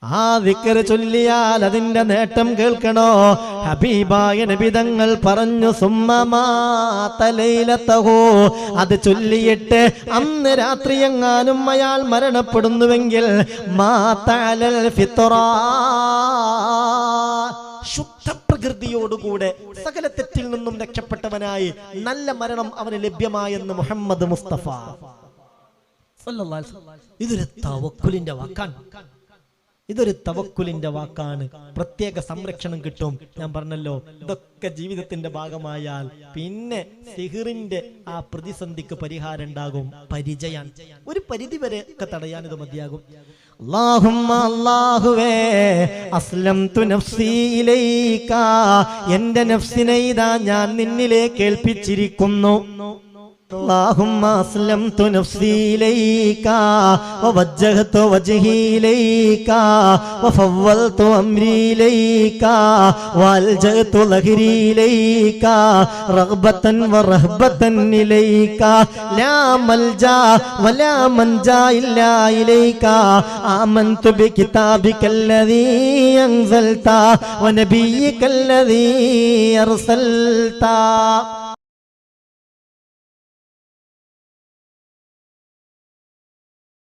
ആ ദിക്ർ ചൊല്ലിയാൽ അതിന്റെ നേട്ടം കേൾക്കണോ? ഹബീബായ നബി തങ്ങൾ പറഞ്ഞു, സുമ്മമാതലൈലതഹു, അത് ചൊല്ലിയിട്ട് അന്ന് രാത്രി എങ്ങാനും അയാൾ മരണപ്പെടുന്നുവെങ്കിൽ മാതഅലൽ ഫിത്റ, ശുദ്ധപ്രകൃതിയോടുകൂടെ സകല തെറ്റിൽ നിന്നും രക്ഷപ്പെട്ടവനായി നല്ല മരണം അവന് ലഭ്യമായെന്ന് മുഹമ്മദ് മുസ്തഫ സല്ലല്ലാഹു അലൈഹി വസല്ലം. ഇതൊരു തവക്കുലിന്റെ വാക്കാണ്. ഇതൊരു തവക്കുലിന്റെ വാക്കാണ്. പ്രത്യേക സംരക്ഷണം കിട്ടും. ഞാൻ പറഞ്ഞല്ലോ, ഇതൊക്കെ ജീവിതത്തിന്റെ ഭാഗമായാൽ പിന്നെ സിഹിറിന്റെ ആ പ്രതിസന്ധിക്ക് പരിഹാരം ഉണ്ടാകും. പരിചയം ഒരു പരിധി വരെ ഒക്കെ തടയാൻ ഇത് മതിയാകും. അല്ലാഹുമ്മ, അല്ലാഹുവേ, അസ്ലംതു നഫ്സി ഇലൈക, എന്റെ നഫ്സിനെ ഇതാ ഞാൻ നിന്നിലേക്ക് ഏൽപ്പിച്ചിരിക്കുന്നു. اللهم أسلمت نفسي إليك ووجهت وجهي إليك وفوضت أمري إليك وألجأت ظهري إليك رغبة ورهبة إليك لا ملجأ ولا منجا إلا إليك آمنت بكتابك الذي أنزلت ونبيك الذي أرسلت.